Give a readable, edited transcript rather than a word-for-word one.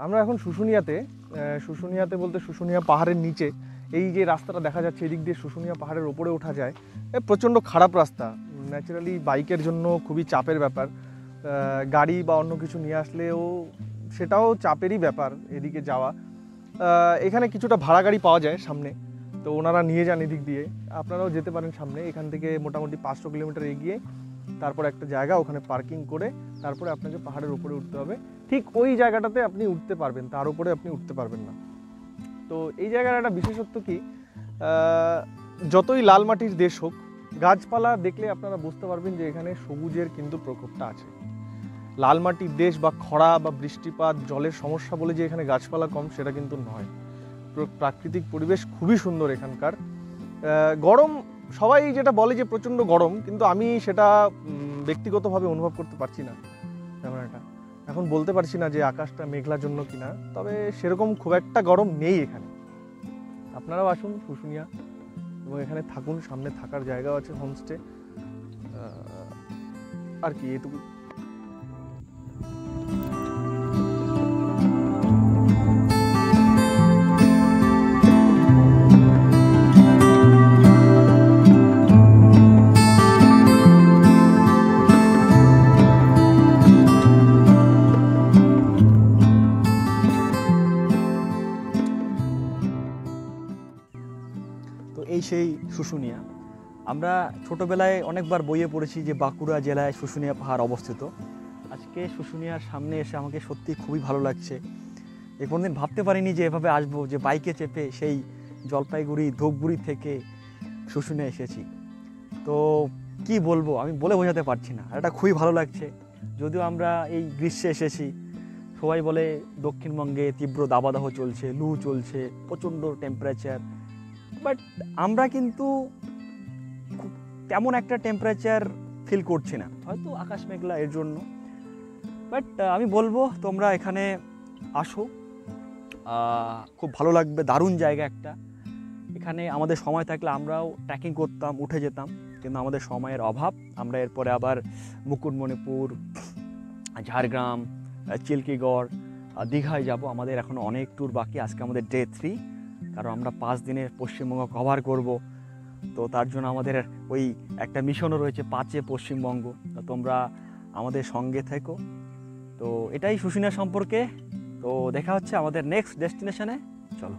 আমরা এখন শুশুনিয়াতে বলতে শুশুনিয়া পাহাড়ের নিচে এই যে রাস্তাটা দেখা যাচ্ছে, এদিক দিয়ে শুশুনিয়া পাহাড়ের ওপরে ওঠা যায়। প্রচণ্ড খারাপ রাস্তা, ন্যাচারালি বাইকের জন্য খুবই চাপের ব্যাপার। গাড়ি বা অন্য কিছু নিয়ে আসলেও সেটাও চাপেরই ব্যাপার এদিকে যাওয়া। এখানে কিছুটা ভাড়া গাড়ি পাওয়া যায় সামনে, তো ওনারা নিয়ে যান এদিক দিয়ে। আপনারাও যেতে পারেন সামনে, এখান থেকে মোটামুটি 500 কিলোমিটার এগিয়ে তারপর একটা জায়গা, ওখানে পার্কিং করে তারপরে আপনাকে পাহাড়ের উপরে উঠতে হবে। ঠিক ওই জায়গাটাতে আপনি উঠতে পারবেন, তার উপরে আপনি উঠতে পারবেন না। তো এই জায়গার একটা বিশেষত্ব কি, যতই লাল মাটির দেশ হোক, গাছপালা দেখলে আপনারা বুঝতে পারবেন যে এখানে সবুজের কিন্তু প্রকোপটা আছে। লাল মাটির দেশ বা খরা বা বৃষ্টিপাত জলের সমস্যা বলে যে এখানে গাছপালা কম, সেটা কিন্তু নয়। প্রাকৃতিক পরিবেশ খুবই সুন্দর এখানকার। গরম, সবাই যেটা বলে যে প্রচণ্ড গরম, কিন্তু আমি সেটা ব্যক্তিগতভাবে অনুভব করতে পারছি না তেমন একটা। এখন বলতে পারছি না যে আকাশটা মেঘলার জন্য কিনা, তবে সেরকম খুব একটা গরম নেই এখানে। আপনারাও আসুন শুশুনিয়া এবং এখানে থাকুন, সামনে থাকার জায়গাও আছে, হোমস্টে। আর কি এটুকু। তো এই সেই শুশুনিয়া। আমরা ছোটোবেলায় অনেকবার বইয়ে পড়েছি যে বাঁকুড়া জেলায় শুশুনিয়া পাহাড় অবস্থিত। আজকে শুশুনিয়ার সামনে এসে আমাকে সত্যি খুবই ভালো লাগছে। এই কোনোদিন ভাবতে পারিনি যে এভাবে আসবো, যে বাইকে চেপে সেই জলপাইগুড়ি ধূপগুড়ি থেকে শুশুনিয়া এসেছি। তো কি বলবো, আমি বলে বোঝাতে পারছি না, এটা খুবই ভালো লাগছে। যদিও আমরা এই গ্রীষ্মে এসেছি, সবাই বলে দক্ষিণবঙ্গে তীব্র দাবদাহ চলছে, লু চলছে, প্রচণ্ড টেম্পারেচার, বাট আমরা কিন্তু তেমন একটা টেম্পারেচার ফিল করছি না, হয়তো আকাশ মেঘলা এর জন্য। বাট আমি বলবো তোমরা এখানে আসো, খুব ভালো লাগবে, দারুণ জায়গা একটা। এখানে আমাদের সময় থাকলে আমরাও ট্রেকিং করতাম, উঠে যেতাম, কিন্তু আমাদের সময়ের অভাব। আমরা এরপরে আবার মুকুটমণিপুর, ঝাড়গ্রাম, চিল্কিগড়, দীঘায় যাব। আমাদের এখনও অনেক ট্যুর বাকি। আজকে আমাদের ডে 3, কারণ আমরা 5 দিনের পশ্চিমবঙ্গ কভার করব। তো তার জন্য আমাদের ওই একটা মিশনও রয়েছে 5-এ পশ্চিমবঙ্গ। তো তোমরা আমাদের সঙ্গে থেকো। তো এটাই শুশুনিয়া সম্পর্কে। তো দেখা হচ্ছে আমাদের নেক্সট ডেস্টিনেশনে। চলো।